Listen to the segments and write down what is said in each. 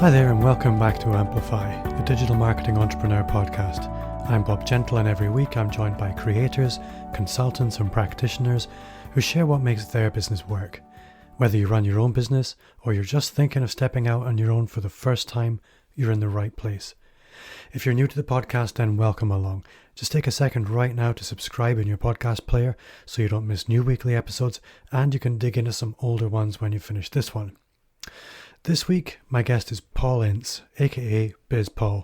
Hi there and welcome back to Amplify, the digital marketing entrepreneur podcast. I'm Bob Gentle and every week I'm joined by creators, consultants and practitioners who share what makes their business work. Whether you run your own business or you're just thinking of stepping out on your own for the first time, you're in the right place. If you're new to the podcast, then welcome along. Just take a second right now to subscribe in your podcast player so you don't miss new weekly episodes and you can dig into some older ones when you finish this one. This week, my guest is Paul Ince, aka BizPaul.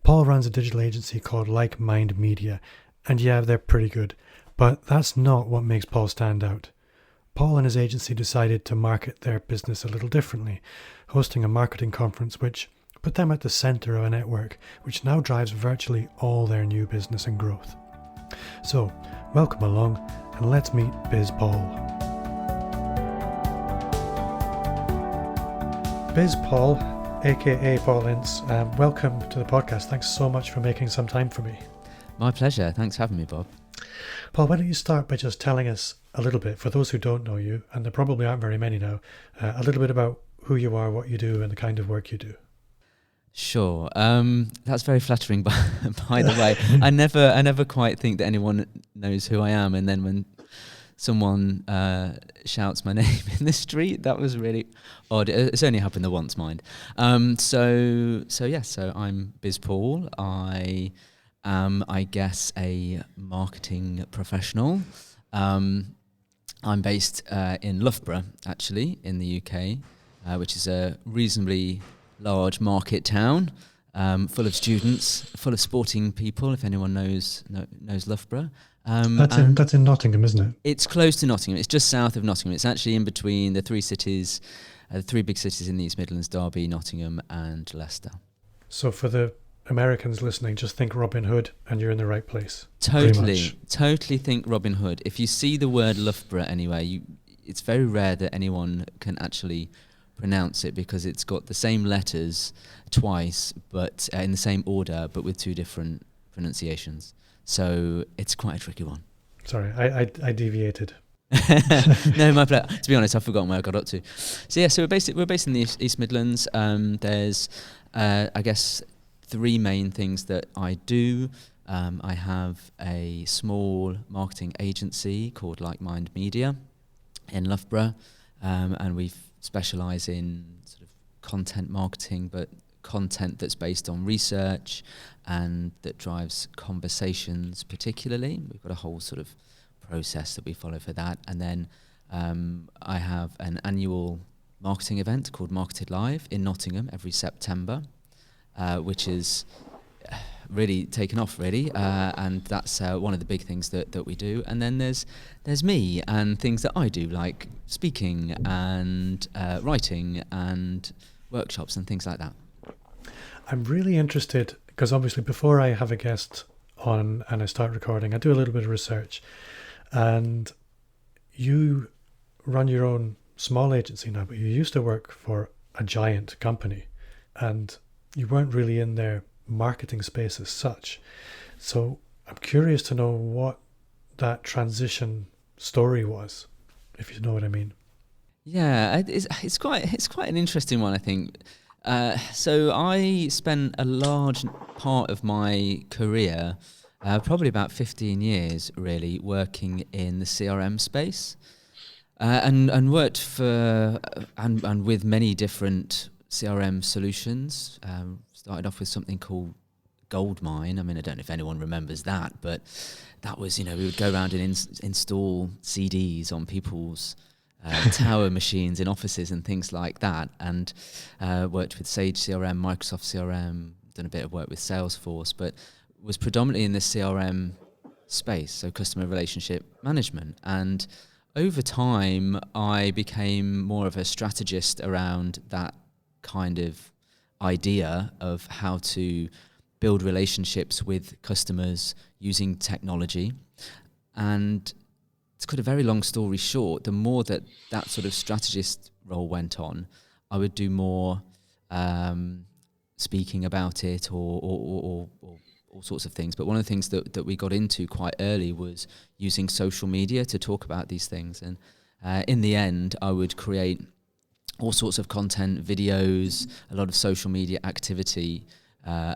Paul runs a digital agency called me.e, and yeah, they're pretty good, but that's not what makes Paul stand out. Paul and his agency decided to market their business a little differently, hosting a marketing conference which put them at the center of a network which now drives virtually all their new business and growth. So, welcome along and let's meet BizPaul. BizPaul, aka Paul Ince, welcome to the podcast. Thanks so much for making some time for me. My pleasure. Thanks for having me, Bob. Paul, why don't you start by just telling us a little bit, for those who don't know you, and there probably aren't very many now, a little bit about who you are, what you do, and the kind of work you do. Sure. That's very flattering, by the way. I never quite think that anyone knows who I am, and then when someone shouts my name in the street, that was really odd. It's only happened the once, mind. So I'm BizPaul. I am, I guess, a marketing professional. I'm based in Loughborough, actually, in the UK, which is a reasonably large market town, full of students, full of sporting people, if anyone knows Loughborough. That's in Nottingham, isn't it? It's close to Nottingham. It's just south of Nottingham. It's actually in between the three cities, the three big cities in the East Midlands, Derby, Nottingham and Leicester. So for the Americans listening, just think Robin Hood and you're in the right place. Totally think Robin Hood. If you see the word Loughborough anywhere, it's very rare that anyone can actually pronounce it because it's got the same letters twice, but in the same order, but with two different pronunciations. So it's quite a tricky one. Sorry, I deviated. No, my pleasure. To be honest, I've forgotten where I got up to. So we're based in the East Midlands. There's, I guess, three main things that I do. I have a small marketing agency called me.e in Loughborough, and we specialise in sort of content marketing, but content that's based on research and that drives conversations particularly. We've got a whole sort of process that we follow for that. And then I have an annual marketing event called Marketed Live in Nottingham every September, which is really taken off really, and that's one of the big things that we do. And then there's me and things that I do, like speaking and writing and workshops and things like that. I'm really interested because obviously before I have a guest on and I start recording, I do a little bit of research. And you run your own small agency now, but you used to work for a giant company and you weren't really in their marketing space as such. So I'm curious to know what that transition story was, if you know what I mean. Yeah, it's quite an interesting one, I think. So I spent a large part of my career, probably about 15 years really, working in the CRM space, and worked for and with many different CRM solutions. Started off with something called Goldmine. I mean, I don't know if anyone remembers that, but that was, we would go around and install CDs on people's tower machines in offices and things like that, and worked with Sage CRM, Microsoft CRM, done a bit of work with Salesforce, but was predominantly in the CRM space, so customer relationship management. And over time, I became more of a strategist around that kind of idea of how to build relationships with customers using technology. And to cut a very long story short, the more that sort of strategist role went on, I would do more speaking about it or all sorts of things. But one of the things that we got into quite early was using social media to talk about these things. And in the end, I would create all sorts of content, videos, a lot of social media activity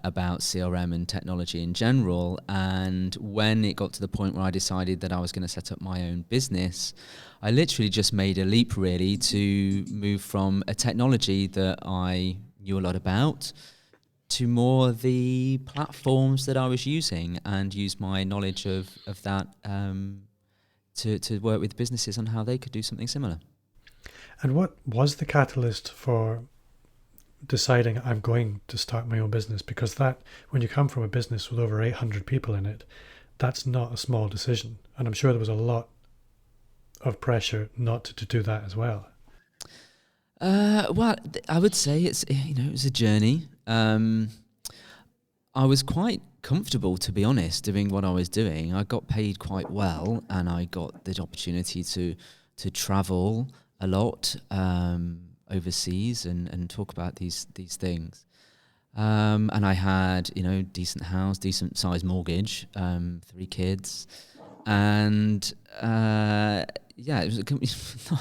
about CRM and technology in general. And when it got to the point where I decided that I was going to set up my own business, I literally just made a leap really to move from a technology that I knew a lot about to more the platforms that I was using, and use my knowledge of that to work with businesses on how they could do something similar. And what was the catalyst for deciding I'm going to start my own business? Because that, when you come from a business with over 800 people in it, that's not a small decision. And I'm sure there was a lot of pressure not to do that as well. Well, I would say it was a journey. I was quite comfortable, to be honest, doing what I was doing. I got paid quite well, and I got the opportunity to travel a lot overseas and talk about these things. And I had, decent house, decent sized mortgage, 3 kids, and it was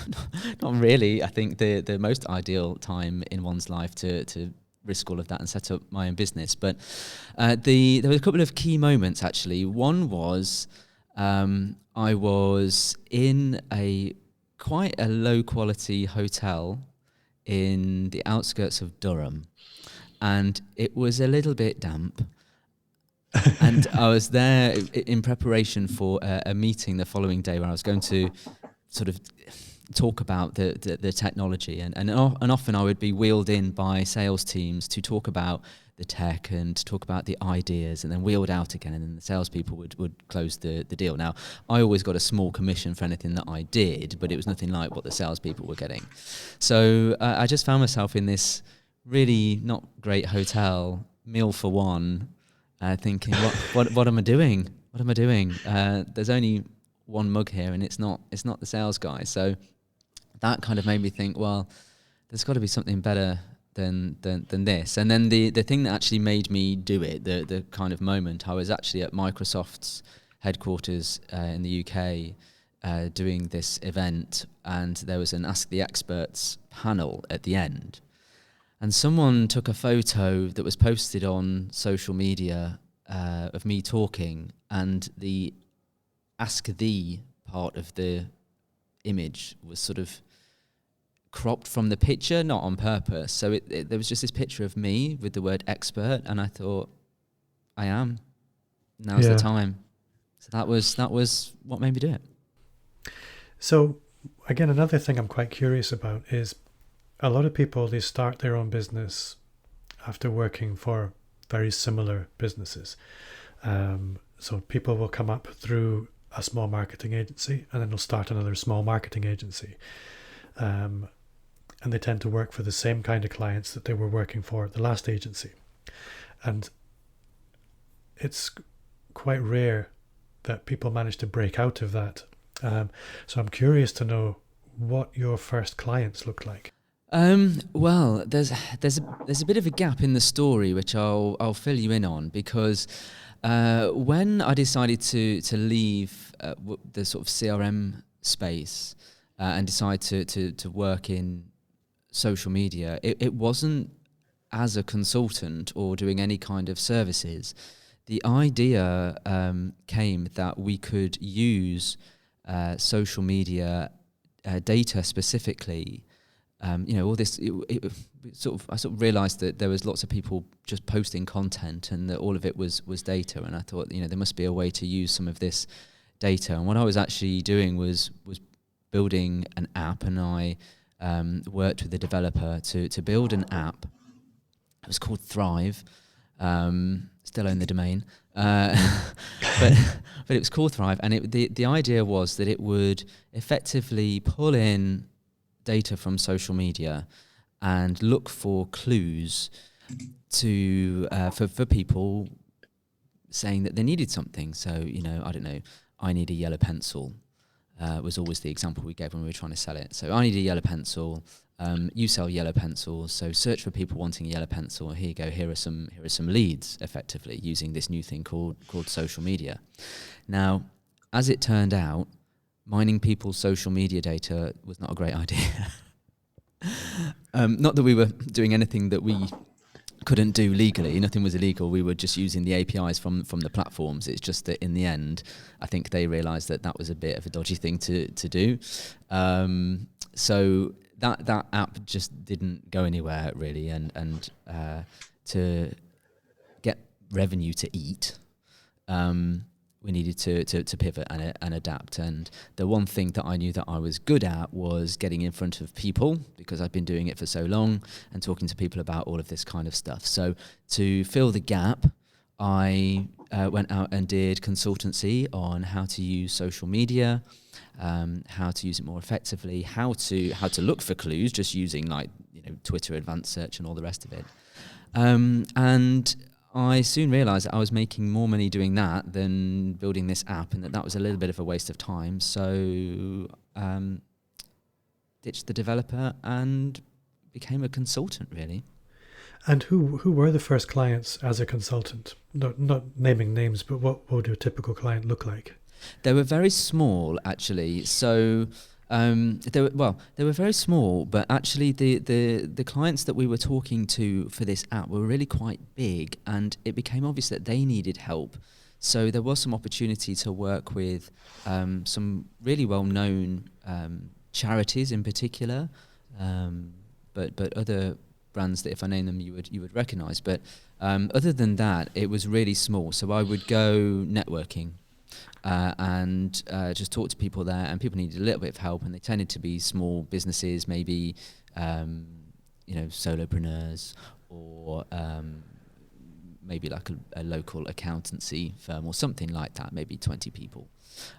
not really, I think, the most ideal time in one's life to risk all of that and set up my own business. But there were a couple of key moments, actually. One was I was in quite a low quality hotel in the outskirts of Durham, and it was a little bit damp. And I was there in preparation for a meeting the following day where I was going to sort of talk about the technology, and often I would be wheeled in by sales teams to talk about the tech and to talk about the ideas, and then wheeled out again, and then the salespeople would close the deal. Now, I always got a small commission for anything that I did, but it was nothing like what the salespeople were getting. So I just found myself in this really not great hotel, meal for one, thinking, what am I doing? What am I doing? There's only one mug here, and it's not the sales guy. So that kind of made me think, well, there's got to be something better than this. And then the thing that actually made me do it, the kind of moment, I was actually at Microsoft's headquarters in the UK doing this event, and there was an Ask the Experts panel at the end. And someone took a photo that was posted on social media of me talking, and the Ask Thee part of the image was sort of cropped from the picture, not on purpose. So there was just this picture of me with the word expert, and I thought, I am. Now's the time. So that was what made me do it. So again, another thing I'm quite curious about is a lot of people, they start their own business after working for very similar businesses. So people will come up through a small marketing agency, and then they'll start another small marketing agency. And they tend to work for the same kind of clients that they were working for at the last agency. And it's quite rare that people manage to break out of that. So I'm curious to know what your first clients looked like. Well, there's a bit of a gap in the story which I'll fill you in on, because when I decided to leave the sort of CRM space and decide to work in social media, it wasn't as a consultant or doing any kind of services. The idea came that we could use social media data specifically. All this. I sort of realised that there was lots of people just posting content, and that all of it was data. And I thought, there must be a way to use some of this data. And what I was actually doing was building an app, and I worked with a developer to build an app. It was called Thrive. Still own the domain, but it was called Thrive, and the idea was that it would effectively pull in data from social media and look for clues to for people saying that they needed something. So I don't know, I need a yellow pencil was always the example we gave when we were trying to sell it. So I need a yellow pencil. You sell yellow pencils, so search for people wanting a yellow pencil. Here you go. Here are some leads, effectively using this new thing called social media. Now, as it turned out, mining people's social media data was not a great idea. Not that we were doing anything that we couldn't do legally. Nothing was illegal. We were just using the APIs from the platforms. It's just that in the end, I think they realised that that was a bit of a dodgy thing to do. So that app just didn't go anywhere really, and to get revenue to eat, we needed to pivot and adapt. And the one thing that I knew that I was good at was getting in front of people, because I'd been doing it for so long and talking to people about all of this kind of stuff. So to fill the gap, I went out and did consultancy on how to use social media, how to use it more effectively, how to look for clues, just using Twitter advanced search and all the rest of it. And I soon realised that I was making more money doing that than building this app, and that was a little bit of a waste of time. So ditched the developer and became a consultant, really. And who were the first clients as a consultant? Not naming names, but what would a typical client look like? They were very small, actually. So they were very small, but actually the clients that we were talking to for this app were really quite big, and it became obvious that they needed help. So there was some opportunity to work with some really well-known charities in particular, but other brands that if I name them you would recognise. But other than that, it was really small. So I would go networking. And just talk to people there, and people needed a little bit of help, and they tended to be small businesses, maybe solopreneurs, or maybe like a local accountancy firm or something like that, maybe 20 people.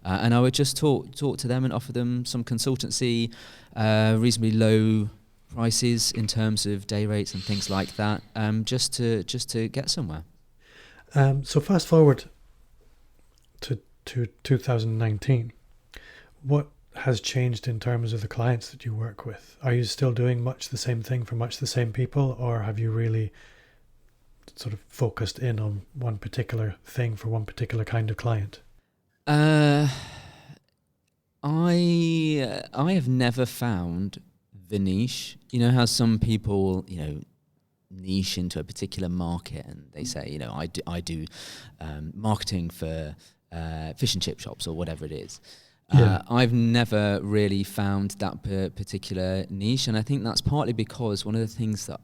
And I would just talk to them and offer them some consultancy, reasonably low prices in terms of day rates and things like that, just to get somewhere. So fast forward to 2019, what has changed in terms of the clients that you work with? Are you still doing much the same thing for much the same people, or have you really sort of focused in on one particular thing for one particular kind of client? I have never found the niche. You know how some people, niche into a particular market, and they say, I do marketing for fish and chip shops or whatever it is. Yeah. I've never really found that particular niche, and I think that's partly because one of the things that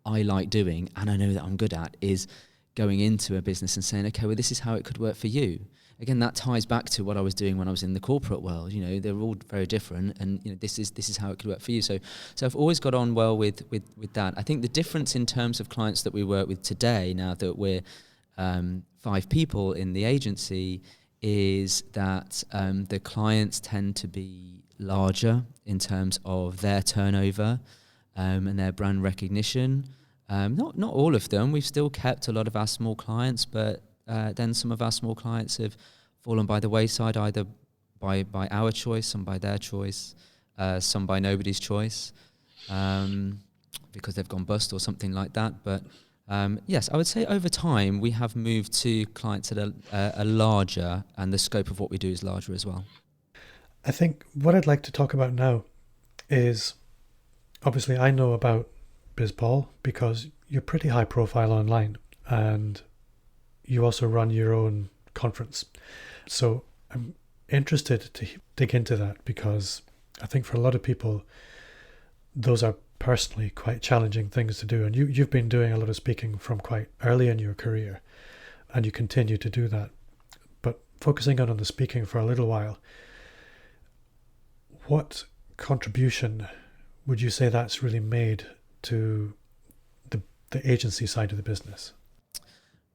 I like doing, and I know that I'm good at, is going into a business and saying, okay, well, this is how it could work for you. Again, that ties back to what I was doing when I was in the corporate world. They're all very different, and this is how it could work for you. So I've always got on well with that. I think the difference in terms of clients that we work with today, now that we're 5 people in the agency, is that the clients tend to be larger in terms of their turnover and their brand recognition. Not all of them. We've still kept a lot of our small clients, but then some of our small clients have fallen by the wayside, either by our choice, some by their choice, some by nobody's choice, because they've gone bust or something like that. But yes, I would say over time we have moved to clients that are larger, and the scope of what we do is larger as well. I think what I'd like to talk about now is, obviously I know about BizPaul because you're pretty high profile online, and you also run your own conference. So I'm interested to dig into that, because I think for a lot of people those are personally quite challenging things to do, and you've been doing a lot of speaking from quite early in your career, and you continue to do that. But focusing on the speaking for a little while, what contribution would you say that's really made to the agency side of the business?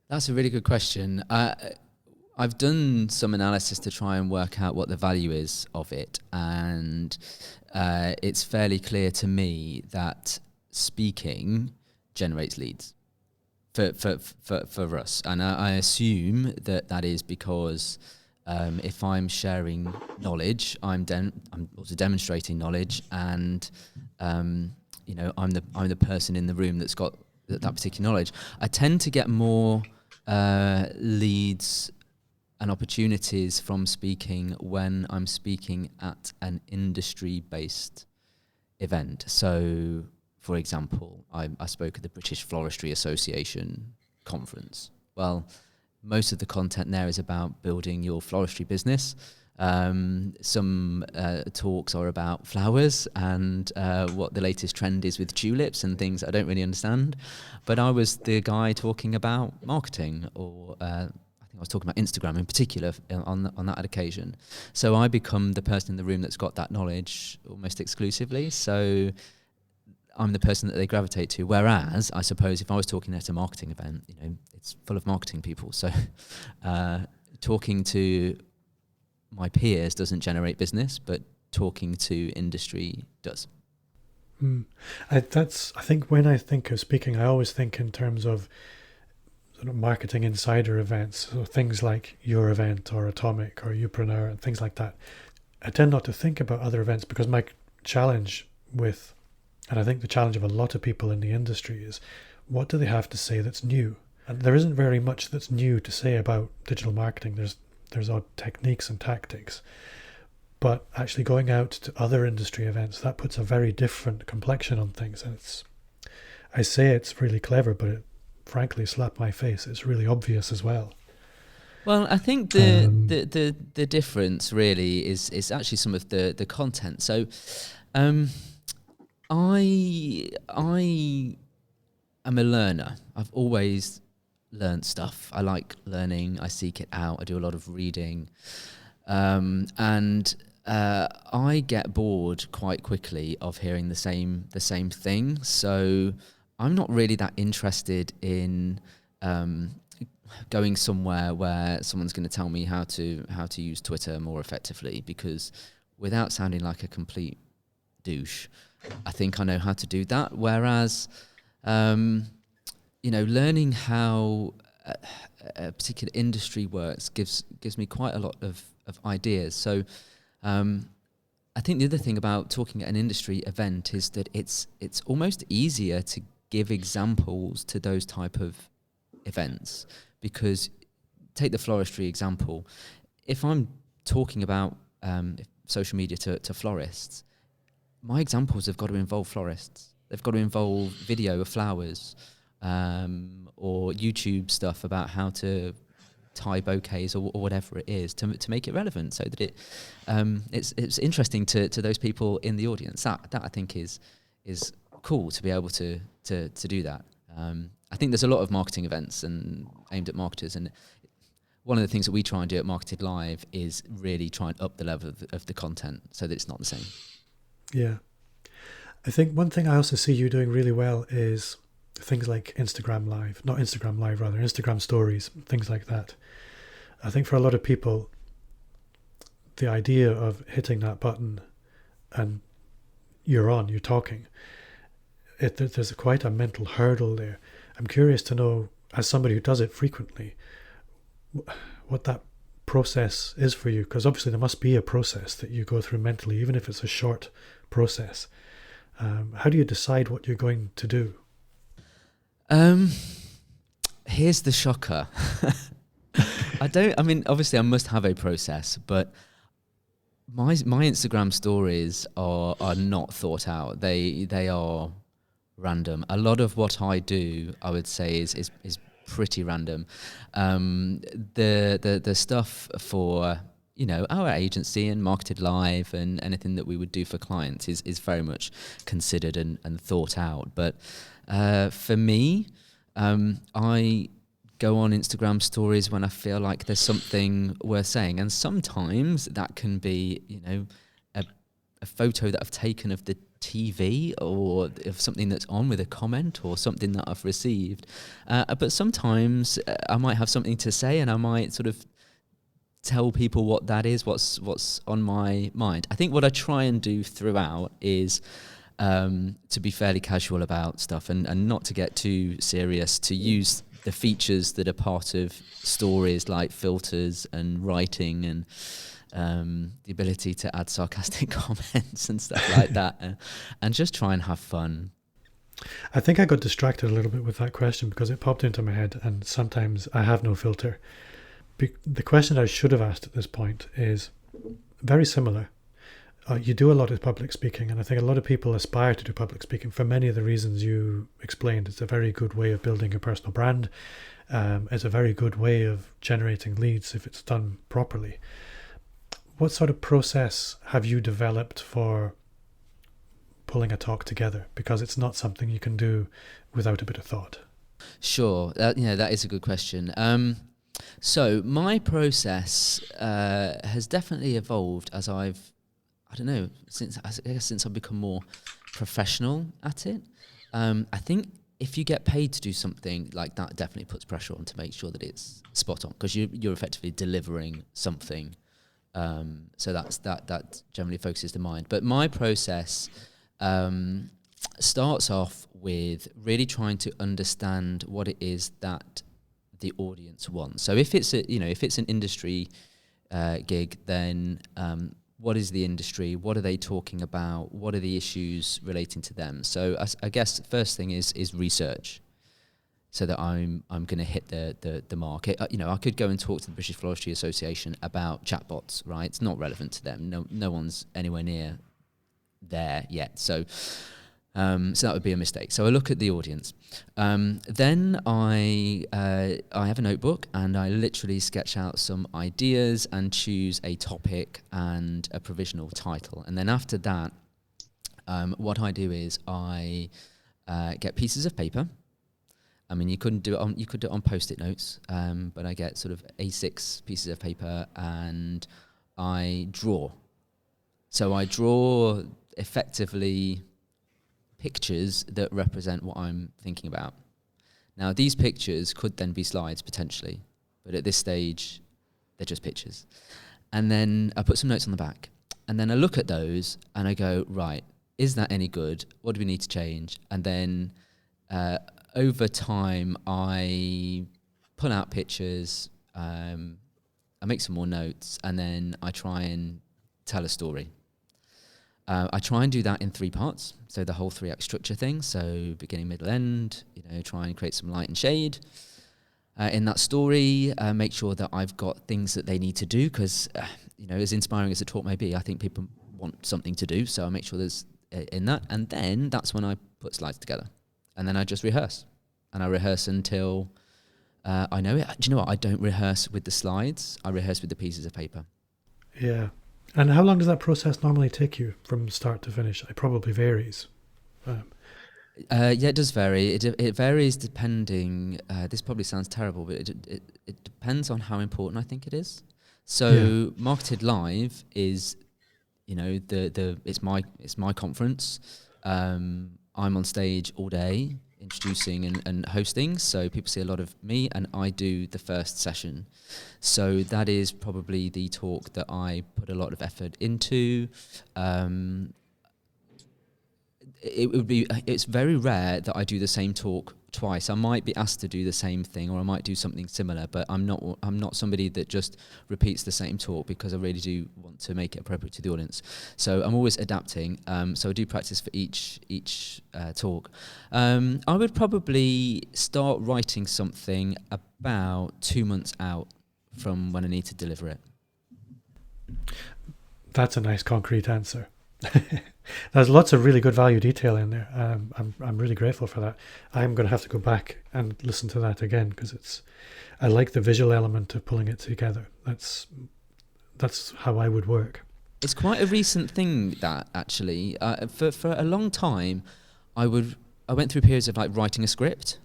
That's a really good question. I've done some analysis to try and work out what the value is of it, and it's fairly clear to me that speaking generates leads for us, and I assume that is because if I'm sharing knowledge, I'm also demonstrating knowledge, and I'm the person in the room that's got that particular knowledge. I tend to get more leads and opportunities from speaking when I'm speaking at an industry-based event. So, for example, I spoke at the British Floristry Association conference. Well, most of the content there is about building your floristry business. Some talks are about flowers and what the latest trend is with tulips and things I don't really understand. But I was the guy talking about marketing, or I think I was talking about Instagram in particular on that occasion. So I become the person in the room that's got that knowledge almost exclusively. So I'm the person that they gravitate to. Whereas, I suppose, if I was talking at a marketing event, it's full of marketing people. So talking to my peers doesn't generate business, but talking to industry does. I think when I think of speaking, I always think in terms of sort of marketing insider events, so things like your event or Atomic or Upreneur and things like that. I tend not to think about other events because my challenge with, and I think the challenge of a lot of people in the industry, is what do they have to say that's new? And there isn't very much that's new to say about digital marketing. There's odd techniques and tactics, but actually going out to other industry events, that puts a very different complexion on things. And I say it's really clever, but it frankly slapped my face. It's really obvious as well. Well, I think the difference really is actually some of the content. So I am a learner. I've always learned stuff. I like learning. I seek it out. I do a lot of reading, and I get bored quite quickly of hearing the same thing. So I'm not really that interested in going somewhere where someone's going to tell me how to use Twitter more effectively, because without sounding like a complete douche, I think I know how to do that. Whereas learning how a particular industry works gives me quite a lot of ideas. So I think the other thing about talking at an industry event is that it's almost easier to give examples to those type of events, because take the floristry example. If I'm talking about social media to florists, my examples have got to involve florists. They've got to involve video of flowers, or YouTube stuff about how to tie bouquets or whatever it is to make it relevant, so that it's interesting to those people in the audience. That I think is cool to be able to do that. I think there's a lot of marketing events and aimed at marketers, and one of the things that we try and do at Marketed Live is really try and up the level of the content so that it's not the same. Yeah. I think one thing I also see you doing really well is things like Instagram stories, things like that. I think for a lot of people, the idea of hitting that button and you're talking, there's quite a mental hurdle there. I'm curious to know, as somebody who does it frequently, what that process is for you, because obviously there must be a process that you go through mentally, even if it's a short process. How do you decide what you're going to do? Here's the shocker. Obviously I must have a process, but my Instagram stories are not thought out. They are random. A lot of what I do, I would say, is pretty random. The stuff for our agency and Marketed Live and anything that we would do for clients is very much considered and thought out. But for me, I go on Instagram stories when I feel like there's something worth saying, and sometimes that can be a photo that I've taken of the TV or of something that's on with a comment or something that I've received. But sometimes I might have something to say, and I might sort of tell people what that is, what's on my mind. I think what I try and do throughout is to be fairly casual about stuff and not to get too serious, to use the features that are part of stories like filters and writing and the ability to add sarcastic comments and stuff like that, and just try and have fun. I think I got distracted a little bit with that question because it popped into my head, and sometimes I have no filter. The question I should have asked at this point is very similar. you do a lot of public speaking, and I think a lot of people aspire to do public speaking for many of the reasons you explained. It's a very good way of building a personal brand. It's a very good way of generating leads if it's done properly. What sort of process have you developed for pulling a talk together? Because it's not something you can do without a bit of thought. Sure, that is a good question. So my process has definitely evolved as since I've become more professional at it. I think if you get paid to do something like that, definitely puts pressure on to make sure that it's spot on, because you're effectively delivering something. So that generally focuses the mind. But my process starts off with really trying to understand what it is that the audience wants. So if it's an industry gig, then what is the industry? What are they talking about? What are the issues relating to them? So I guess the first thing is research, so that I'm going to hit the market. I could go and talk to the British Floristry Association about chatbots, right? It's not relevant to them. No one's anywhere near there yet. So that would be a mistake. So I look at the audience. Then I have a notebook and I literally sketch out some ideas and choose a topic and a provisional title. And then after that, what I do is I get pieces of paper. I mean, you could do it on Post-it notes, but I get sort of A6 pieces of paper and I draw. So I draw effectively pictures that represent what I'm thinking about. Now, these pictures could then be slides potentially, but at this stage, they're just pictures. And then I put some notes on the back, and then I look at those and I go, right, is that any good? What do we need to change? And then over time, I pull out pictures, I make some more notes, and then I try and tell a story. I try and do that in 3 parts, so the whole 3-act structure thing. So beginning, middle, end. Try and create some light and shade in that story. Make sure that I've got things that they need to do, because as inspiring as the talk may be, I think people want something to do. So I make sure there's in that, and then that's when I put slides together, and then I just rehearse, and I rehearse until I know it. Do you know what? I don't rehearse with the slides. I rehearse with the pieces of paper. Yeah. And how long does that process normally take you from start to finish? It probably varies. Yeah, it does vary. It varies depending. This probably sounds terrible, but it depends on how important I think it is. So Marketed Live is, it's my conference. I'm on stage all day introducing and hosting, so people see a lot of me, and I do the first session. So that is probably the talk that I put a lot of effort into. It's very rare that I do the same talk twice. I might be asked to do the same thing, or I might do something similar, but I'm not somebody that just repeats the same talk, because I really do want to make it appropriate to the audience. So I'm always adapting. So I do practice for each talk. I would probably start writing something about 2 months out from when I need to deliver it. That's a nice concrete answer. There's lots of really good value detail in there. I'm really grateful for that. I'm going to have to go back and listen to that again, because I like the visual element of pulling it together. That's how I would work. It's quite a recent thing, that actually. For a long time, I went through periods of like writing a script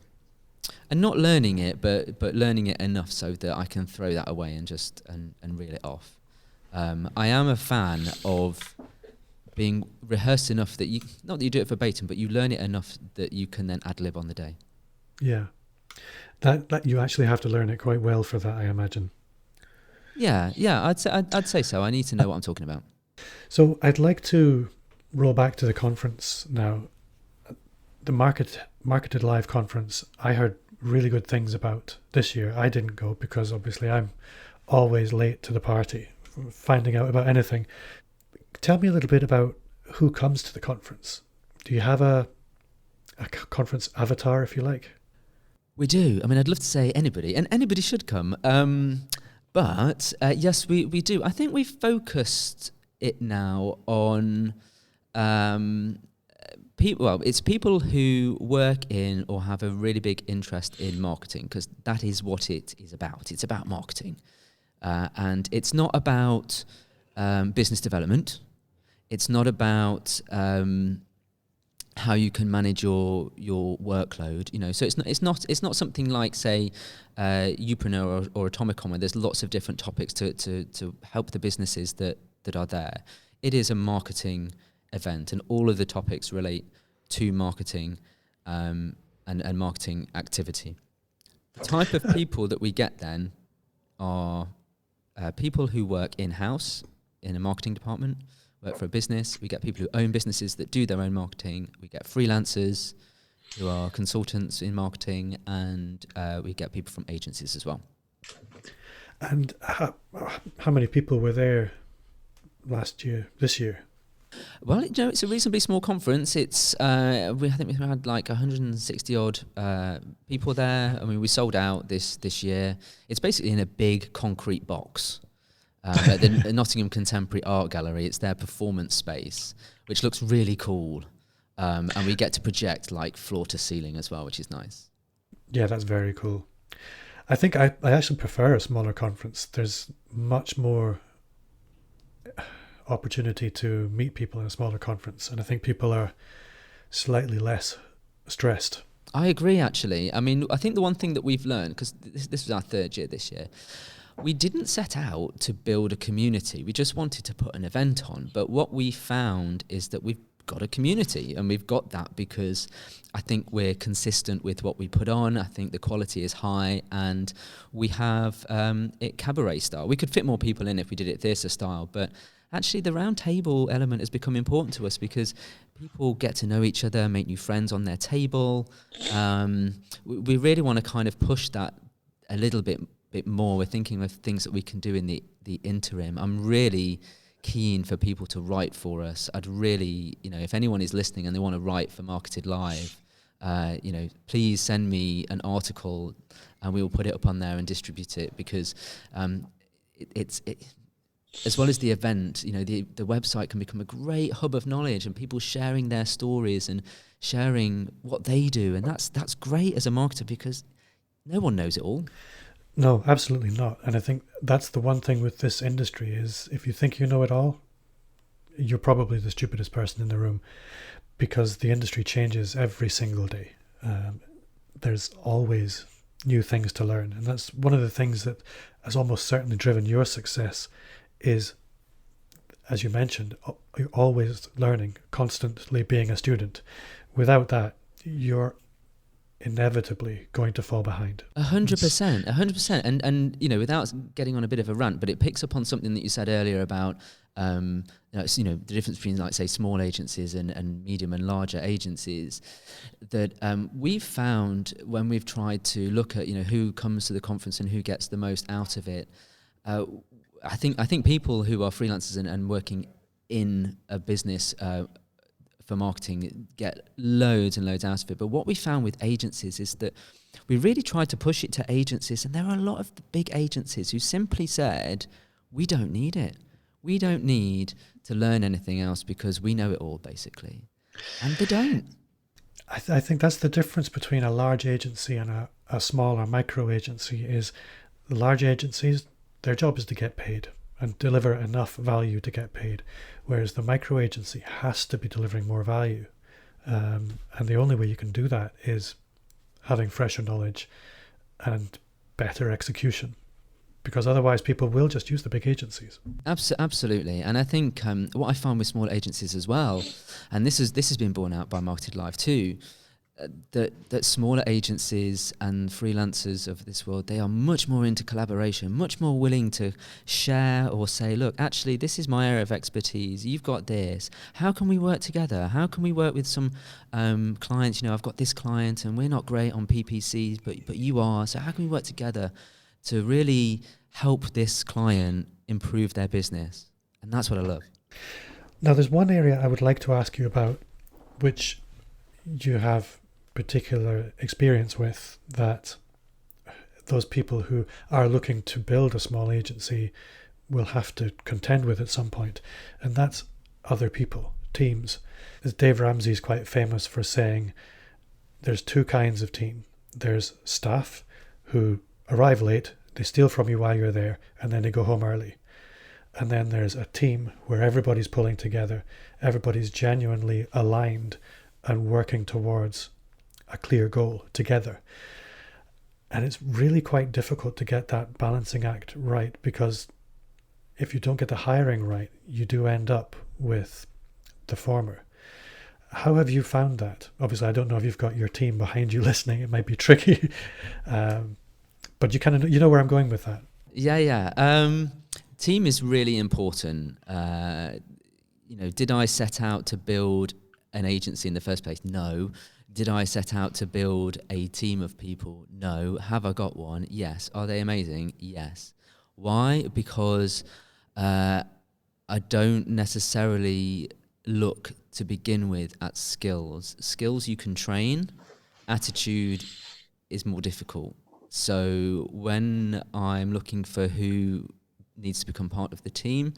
and not learning it, but learning it enough so that I can throw that away and just and reel it off. I am a fan of being rehearsed enough that not that you do it verbatim, but you learn it enough that you can then ad-lib on the day. Yeah, that you actually have to learn it quite well for that, I imagine. Yeah, I'd say so. I need to know what I'm talking about. So I'd like to roll back to the conference now. The Marketed Live conference, I heard really good things about this year. I didn't go because obviously I'm always late to the party, finding out about anything. Tell me a little bit about who comes to the conference. Do you have a conference avatar, if you like? We do. I mean, I'd love to say anybody, and anybody should come. But yes, we do. I think we focused it now on people. Well, it's people who work in or have a really big interest in marketing, because that is what it is about. It's about marketing, and it's not about business development. It's not about how you can manage your workload. So it's not something like, say, Upreneur or Atomicon, where there's lots of different topics to help the businesses that are there. It is a marketing event, and all of the topics relate to marketing and marketing activity. The type of people that we get then are people who work in-house in a marketing department, work for a business. We get people who own businesses that do their own marketing. We get freelancers who are consultants in marketing, and we get people from agencies as well. And how many people were there this year? Well, it's a reasonably small conference. It's I think we had like 160 odd people there. I mean, we sold out this year. It's basically in a big concrete box at the Nottingham Contemporary Art Gallery. It's their performance space, which looks really cool, and we get to project like floor to ceiling as well, which is nice. Yeah, that's very cool. I think I actually prefer a smaller conference. There's much more opportunity to meet people in a smaller conference, and I think people are slightly less stressed. I agree, actually. I mean, I think the one thing that we've learned, because this was our third year this year, we didn't set out to build a community. We just wanted to put an event on. But what we found is that we've got a community, and we've got that because I think we're consistent with what we put on. I think the quality is high, and we have it cabaret style. We could fit more people in if we did it theatre style, but actually the round table element has become important to us because people get to know each other, make new friends on their table. We really want to kind of push that a little bit more. We're thinking of things that we can do in the interim. I'm really keen for people to write for us. I'd really, if anyone is listening and they want to write for Marketed Live, please send me an article and we will put it up on there and distribute it, because it's as well as the event, the website can become a great hub of knowledge and people sharing their stories and sharing what they do. And that's great as a marketer, because no one knows it all. No, absolutely not. And I think that's the one thing with this industry is, if you think you know it all, you're probably the stupidest person in the room, because the industry changes every single day. There's always new things to learn. And that's one of the things that has almost certainly driven your success is, as you mentioned, you're always learning, constantly being a student. Without that, you're inevitably going to fall behind. 100%. And without getting on a bit of a rant, but it picks up on something that you said earlier about the difference between, like, say, small agencies and medium and larger agencies, that we've found when we've tried to look at who comes to the conference and who gets the most out of it. I think people who are freelancers and working in a business for marketing get loads and loads out of it. But what we found with agencies is that we really tried to push it to agencies, and there are a lot of the big agencies who simply said, we don't need it. We don't need to learn anything else because we know it all, basically. And they don't. I think that's the difference between a large agency and a small or micro agency. Is the large agencies, their job is to get paid and deliver enough value to get paid, whereas the micro agency has to be delivering more value. And the only way you can do that is having fresher knowledge and better execution, because otherwise people will just use the big agencies. Absolutely. And I think what I found with small agencies as well, and this has been borne out by Marketed Live too, that smaller agencies and freelancers of this world, they are much more into collaboration, much more willing to share or say, look, actually, this is my area of expertise. You've got this. How can we work together? How can we work with some clients? I've got this client and we're not great on PPCs, but you are. So how can we work together to really help this client improve their business? And that's what I love. Now, there's one area I would like to ask you about, which you have particular experience with, that those people who are looking to build a small agency will have to contend with at some point, and that's other people, teams. As Dave Ramsey's quite famous for saying, there's two kinds of team. There's staff who arrive late, they steal from you while you're there, and then they go home early. And then there's a team where everybody's pulling together, everybody's genuinely aligned and working towards a clear goal together. And it's really quite difficult to get that balancing act right, because if you don't get the hiring right, you do end up with the former. How have you found that? Obviously, I don't know if you've got your team behind you listening. It might be tricky, but you kind of know where I'm going with that. Yeah. Team is really important. Did I set out to build an agency in the first place? No. Did I set out to build a team of people? No. Have I got one? Yes. Are they amazing? Yes. Why? Because I don't necessarily look to begin with at skills. Skills you can train. Attitude is more difficult. So when I'm looking for who needs to become part of the team,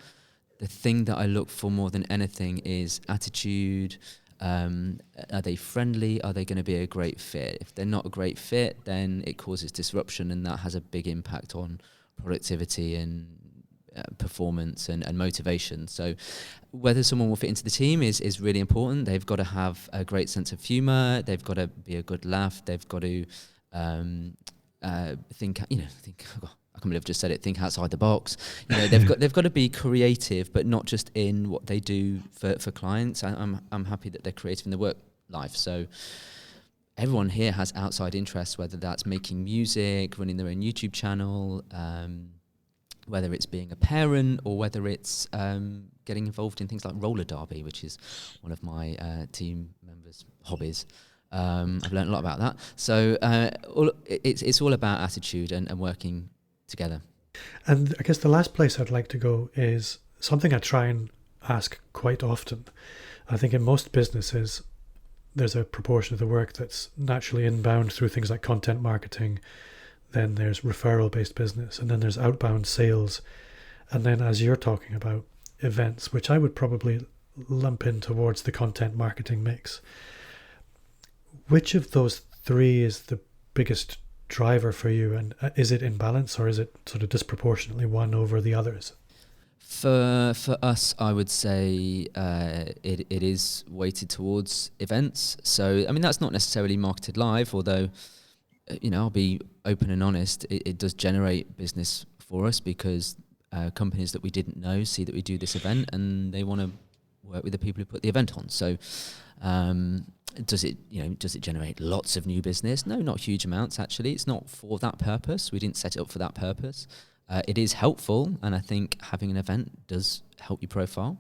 the thing that I look for more than anything is attitude. Are they friendly? Are they going to be a great fit? If they're not a great fit, then it causes disruption, and that has a big impact on productivity and performance and motivation. So whether someone will fit into the team is really important. They've got to have a great sense of humor. They've got to be a good laugh. They've got to think. I can't believe I've just said it. Think outside the box. They've got to be creative, but not just in what they do for clients. I'm happy that they're creative in their work life. So everyone here has outside interests, whether that's making music, running their own YouTube channel, whether it's being a parent, or whether it's getting involved in things like roller derby, which is one of my team members' hobbies. I've learned a lot about that. So it's all about attitude and working together. And I guess the last place I'd like to go is something I try and ask quite often. I think in most businesses, there's a proportion of the work that's naturally inbound through things like content marketing. Then there's referral-based business, and then there's outbound sales. And then, as you're talking about, events, which I would probably lump in towards the content marketing mix. Which of those three is the biggest driver for you, and is it in balance, or is it sort of disproportionately one over the others? For us, I would say it is weighted towards events. So, I mean, that's not necessarily marketed live, although, I'll be open and honest, it does generate business for us, because companies that we didn't know see that we do this event and they want to work with the people who put the event on. So does it generate lots of new business? No, not huge amounts, actually. It's not for that purpose. We didn't set it up for that purpose. It is helpful, and I think having an event does help your profile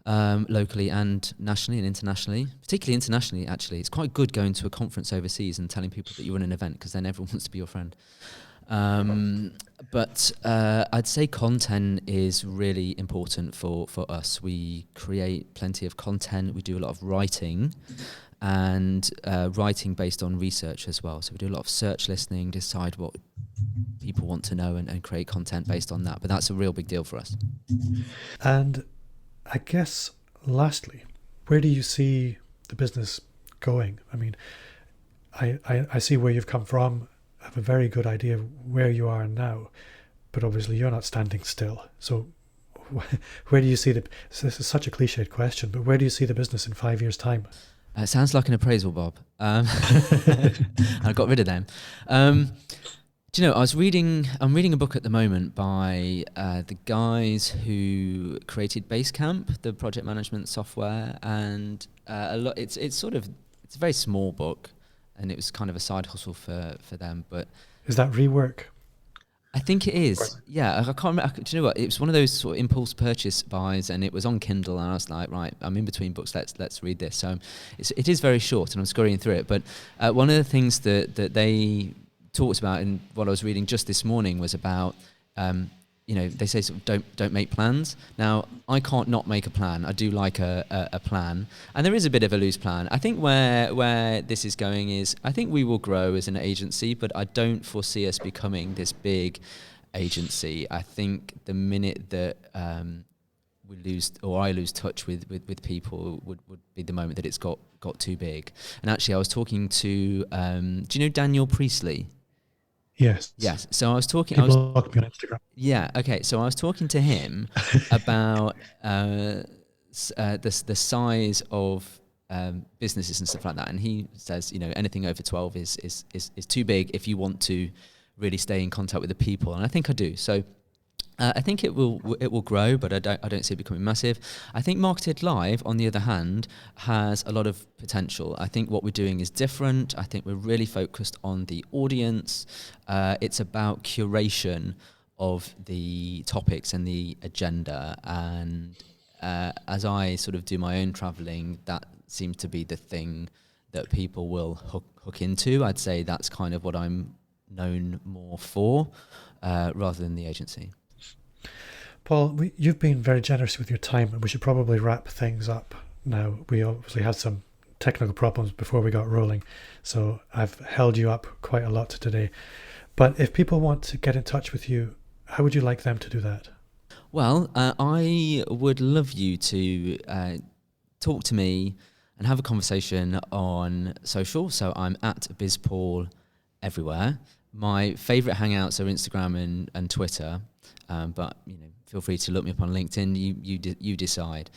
locally and nationally and internationally. Particularly internationally, actually. It's quite good going to a conference overseas and telling people that you run an event, because then everyone wants to be your friend. But I'd say content is really important for us. We create plenty of content. We do a lot of writing, and writing based on research as well. So we do a lot of search listening, decide what people want to know, and create content based on that. But that's a real big deal for us. And I guess, lastly, where do you see the business going? I mean, I see where you've come from. I have a very good idea of where you are now, but obviously you're not standing still. So where do you see this is such a cliched question, but where do you see the business in 5 years' time? It sounds like an appraisal, Bob. I got rid of them. Do you know, I'm reading a book at the moment by the guys who created Basecamp, the project management software, and it's a very small book, and it was kind of a side hustle for them. But is that rework? I think it is. Yeah, I can't remember. Do you know what? It was one of those sort of impulse purchase buys, and it was on Kindle, and I was like, right, I'm in between books. Let's read this. So it is very short, and I'm scurrying through it. But one of the things that they talked about in what I was reading just this morning was about, they say sort of don't make plans. Now, I can't not make a plan. I do like a plan, and there is a bit of a loose plan. I think where this is going is, I think we will grow as an agency, but I don't foresee us becoming this big agency. I think the minute that we lose, or I lose touch with people, would be the moment that it's got too big. And actually, I was talking to, do you know Daniel Priestley? Yes. Yes. So I was talking. People look me on Instagram. Yeah. Okay. So I was talking to him about the size of businesses and stuff like that, and he says, anything over 12 is too big if you want to really stay in contact with the people, and I think I do. So I think it will grow, but I don't see it becoming massive. I think Marketed Live, on the other hand, has a lot of potential. I think what we're doing is different. I think we're really focused on the audience. It's about curation of the topics and the agenda. And as I sort of do my own traveling, that seems to be the thing that people will hook into. I'd say that's kind of what I'm known more for, rather than the agency. Paul, you've been very generous with your time, and we should probably wrap things up now. We obviously had some technical problems before we got rolling, so I've held you up quite a lot today. But if people want to get in touch with you, how would you like them to do that? Well, I would love you to talk to me and have a conversation on social. So I'm at BizPaul everywhere. My favourite hangouts are Instagram and Twitter, but feel free to look me up on LinkedIn. You decide.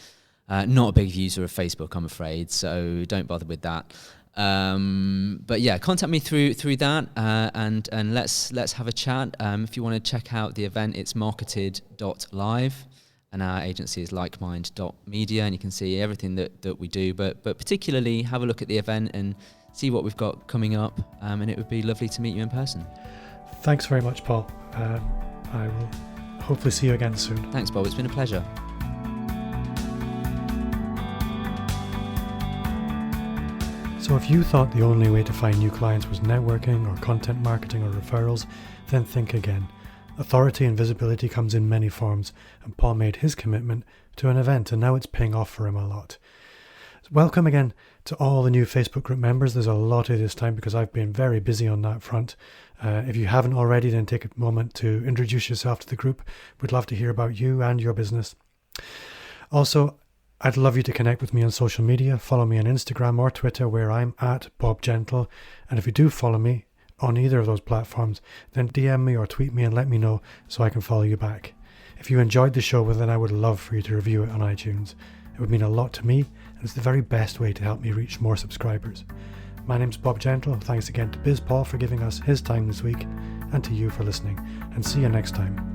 Not a big user of Facebook, I'm afraid, so don't bother with that. But yeah, contact me through that, and let's have a chat. If you want to check out the event, it's marketed.live, and our agency is likemind.media, and you can see everything that we do. But particularly, have a look at the event and see what we've got coming up, and it would be lovely to meet you in person. Thanks very much, Paul. I will hopefully see you again soon. Thanks, Bob. It's been a pleasure. So if you thought the only way to find new clients was networking or content marketing or referrals, then think again. Authority and visibility comes in many forms, and Paul made his commitment to an event, and now it's paying off for him a lot. Welcome again to all the new Facebook group members. There's a lot of this time because I've been very busy on that front. If you haven't already, then take a moment to introduce yourself to the group. We'd love to hear about you and your business. Also, I'd love you to connect with me on social media. Follow me on Instagram or Twitter, where I'm at Bob Gentle. And if you do follow me on either of those platforms, then DM me or tweet me and let me know so I can follow you back. If you enjoyed the show, well, then I would love for you to review it on iTunes. It would mean a lot to me, and it's the very best way to help me reach more subscribers. My name's Bob Gentle. Thanks again to BizPaul for giving us his time this week, and to you for listening. And see you next time.